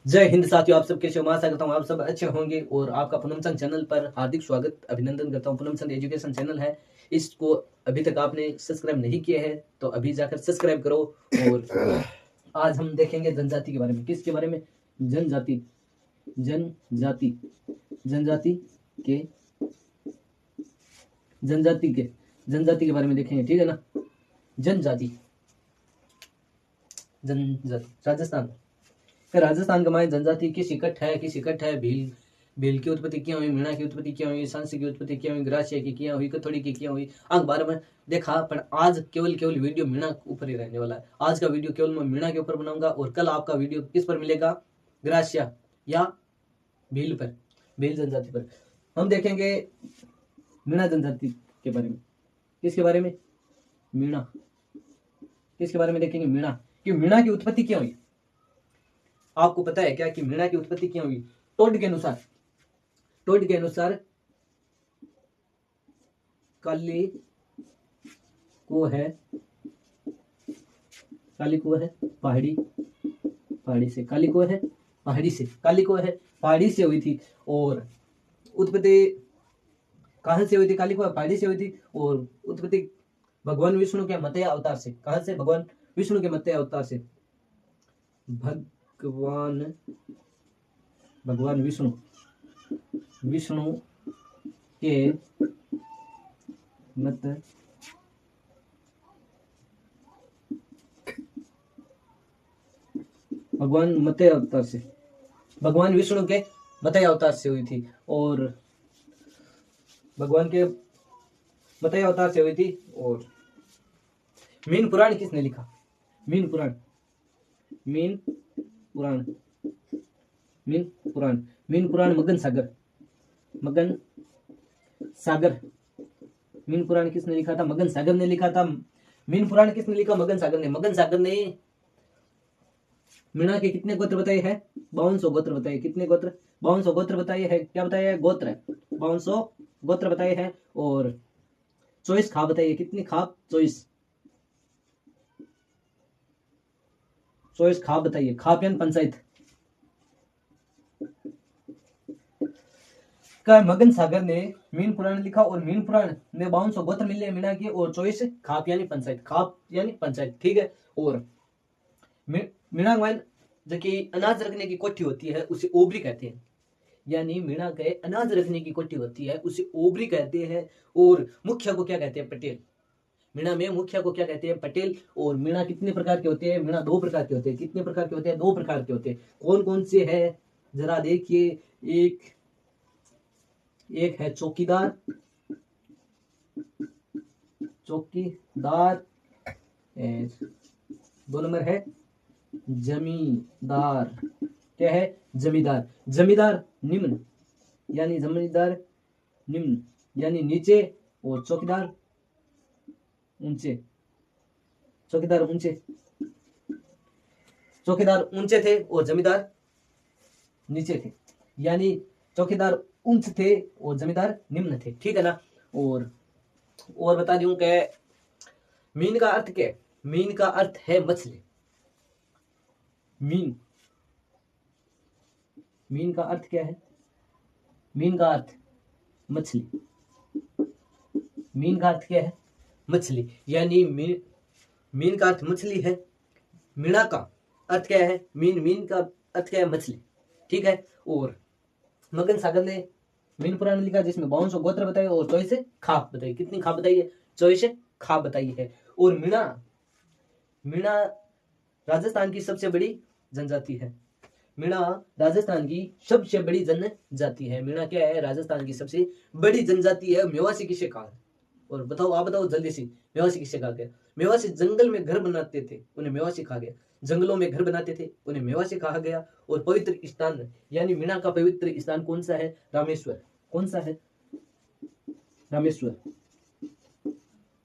जय हिंद साथियों, आप सबके शुभ आशा करता हूँ आप सब अच्छे होंगे और आपका पूनमचंद चैनल पर हार्दिक स्वागत अभिनंदन करता हूँ। पूनमचंद एजुकेशन चैनल है, इसको अभी तक आपने सब्सक्राइब नहीं किया है तो अभी जाकर सब्सक्राइब करो। और आज हम देखेंगे जनजाति के बारे में। किसके बारे में? जनजाति। जनजाति जनजाति के जनजाति के जनजाति के बारे में देखेंगे, ठीक है ना। जनजाति राजस्थान राजस्थान का माने जनजाति किस इकट्ठ है। भील की उत्पत्ति क्या हुई, मीणा की उत्पत्ति क्या हुई, सांसी की उत्पत्ति क्या हुई, ग्रासिया की क्या हुई, कथोड़ी की क्या हुई, अंक 12 में देखा। पर आज केवल वीडियो मीणा ऊपर ही रहने वाला है। आज का वीडियो केवल मैं मीणा के ऊपर बनाऊंगा और कल आपका वीडियो किस पर मिलेगा? ग्रासिया या भील पर, भील जनजाति पर। हम देखेंगे मीणा जनजाति के बारे में। किसके बारे में? मीणा। किसके बारे में देखेंगे? मीणा। कि मीणा की उत्पत्ति क्या हुई। आपको पता है क्या कि मीणा की उत्पत्ति क्यों हुई? टोड के अनुसार काली को है पहाड़ी से। काली को है पहाड़ी से हुई थी। और उत्पत्ति कहां से हुई थी? काली को पहाड़ी से हुई थी। और उत्पत्ति भगवान विष्णु के मत्स्य अवतार से। कहां से? भगवान विष्णु के मत्स्य अवतार से। भगवान विष्णु के मत भगवान मत्स्य अवतार से, भगवान विष्णु के मत्स्य अवतार से हुई थी। और भगवान के मत्स्य अवतार से हुई थी। और मीन पुराण किसने लिखा? मीन पुराण मगन सागर। मीन पुराण किसने लिखा था? मगन सागर ने लिखा था। मीन पुराण किसने लिखा? मगन सागर ने मीणा के कितने गोत्र बताए हैं? 5200 गोत्र बताए। कितने गोत्र? 5200 गोत्र बताए हैं। क्या बताया है? गोत्र 5200 गोत्र बताए हैं। और 24 खाप बताइए। कितनी खाप? 24 खाप बताइए। खाप यानी पंचायत का मगन सागर ने मीन पुराण लिखा। और मीन पुराण में 5200 गोत्र मिले मीणा के और 24 खाप यानी पंचायत। ठीक है। और मीणा जो कि अनाज रखने की कोठी होती है उसे ओबरी कहते हैं। यानी मीणा के अनाज रखने की कोठी होती है उसे ओबरी कहते हैं। और मुखिया को क्या कहते हैं? पटेल। मीणा में मुखिया को क्या कहते हैं? पटेल। और मीणा कितने प्रकार के होते हैं? मीणा 2 प्रकार के होते हैं। कितने प्रकार के होते हैं? 2 प्रकार के होते हैं। कौन कौन से है जरा देखिए। एक है चौकीदार 2 नंबर है जमींदार। क्या है? जमींदार निम्न यानी नीचे। और चौकीदार ऊंचे थे और जमींदार नीचे थे। यानी चौकीदार उच्च थे और जमींदार निम्न थे। ठीक है ना। और बता दूं कि मीन का अर्थ क्या है? मीन का अर्थ है मछली। मीन का अर्थ क्या है? मीन का अर्थ मछली। मीन का अर्थ क्या है? मछली। यानी मीन का अर्थ मछली है। मीणा का अर्थ क्या है? मीन का अर्थ क्या है? मछली। ठीक है। और मगन सागर ने मीन पुराण लिखा जिसमें 5200 गोत्र बताए और 24 खाप बताई। कितनी खाप बताई है? 24 खाप बताई है। और मीणा राजस्थान की सबसे बड़ी जनजाति है। मीणा राजस्थान की सबसे बड़ी जनजाति है। मीणा क्या है? राजस्थान की सबसे बड़ी जनजाति है। मेवासी किसे कहा? और बताओ, आप बताओ जल्दी से। मेवासी किसे कहा गया? मेवासी जंगल में घर बनाते थे, उन्हें मेवासी कहा गया। जंगलों में घर बनाते थे, उन्हें मेवासी कहा गया। और पवित्र स्थान यानी मीणा का पवित्र स्थान कौन सा है? रामेश्वर। कौन सा है? रामेश्वर।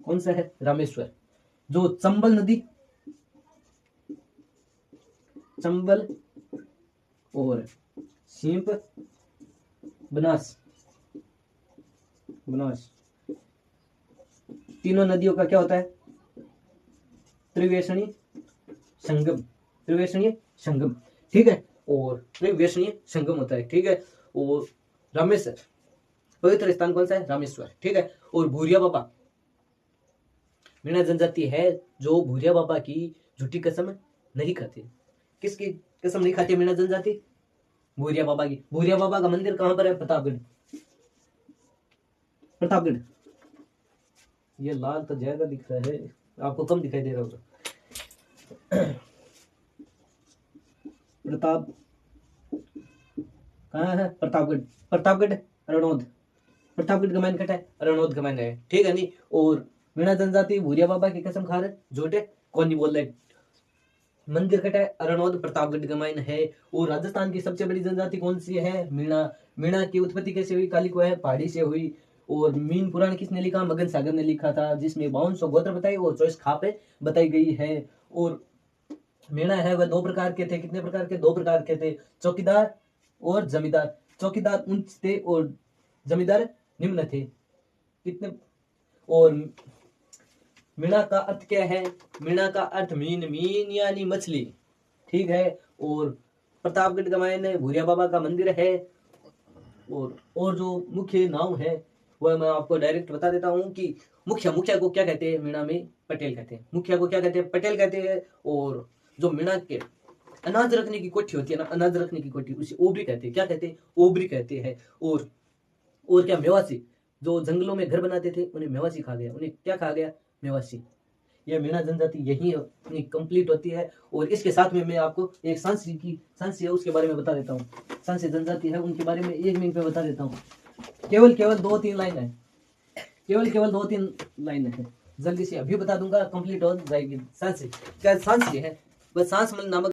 कौन सा है? रामेश्वर। जो चंबल नदी, चंबल और सीप बनास तीनों नदियों का क्या होता है? त्रिवेणी संगम। ठीक है। और त्रिव्यसनीय संगम होता है, ठीक है। और रामेश्वर पवित्र स्थान कौन सा है? रामेश्वर, ठीक है। और भूरिया बाबा मीणा जनजाति है जो भूरिया बाबा की झूठी कसम नहीं खाती। किसकी कसम नहीं खाती मीणा जनजाति? भूरिया बाबा की। भूरिया बाबा का मंदिर कहां पर है? प्रतापगढ़। प्रतापगढ़, ये लाल तो ज्यादा दिख रहा है, आपको कम दिखाई दे रहा होगा। प्रताप कहाँ है? प्रतापगढ़। प्रतापगढ़ रणौद, प्रतापगढ़ गमाइन कटा है, रणौद गमाइन है, ठीक है नी। और मीणा जनजाति भूरिया बाबा की कसम खा रहे, झूठे कौन नहीं बोल रहे। मंदिर कटा है, रणौद प्रतापगढ़ गमाइन है। और राजस्थान की सबसे बड़ी जनजाति कौन सी है? मीणा। मीणा की उत्पत्ति कैसे हुई? कालिको है, पहाड़ी से हुई। और मीन पुराण किसने लिखा? मगन सागर ने लिखा था, जिसमें 5200 गोत्र बताई और 24 खापे बताई गई है। और मीणा है वह 2 प्रकार के थे। कितने प्रकार के? 2 प्रकार के थे, चौकीदार और जमींदार। चौकीदार उच्च थे और जमींदार निम्न थे। कितने? और मीणा का अर्थ क्या है? मीणा का अर्थ मीन, मीन यानी मछली, ठीक है। और प्रतापगढ़ गमाइन है, भूरिया बाबा का मंदिर है। और जो मुख्य नाम है वह मैं आपको डायरेक्ट बता देता हूँ कि मुखिया को क्या कहते हैं मीणा में? पटेल कहते हैं। मुखिया को क्या कहते हैं? पटेल कहते हैं। और जो मीणा के अनाज रखने की कोठी होती है ना, अनाज रखने की कोठी, उसे ओबरी कहते हैं। क्या कहते हैं? ओबरी कहते हैं। और क्या? मेवासी, जो जंगलों में घर बनाते थे उन्हें मेवासी खा गया। उन्हें क्या खा गया? मेवासी। यह मीणा जनजाति यही अपनी कंप्लीट होती है। और इसके साथ में मैं आपको एक सांसी है उसके बारे में बता देता हूँ। सांसी जनजाति है, उनके बारे में 1 मिनट में बता देता हूँ। केवल 2-3 लाइन है, केवल 2-3 लाइन है, जल्दी से अभी बता दूंगा, कंप्लीट हो जाएगी। सांसी क्या? सांसी है, बस सांस नामक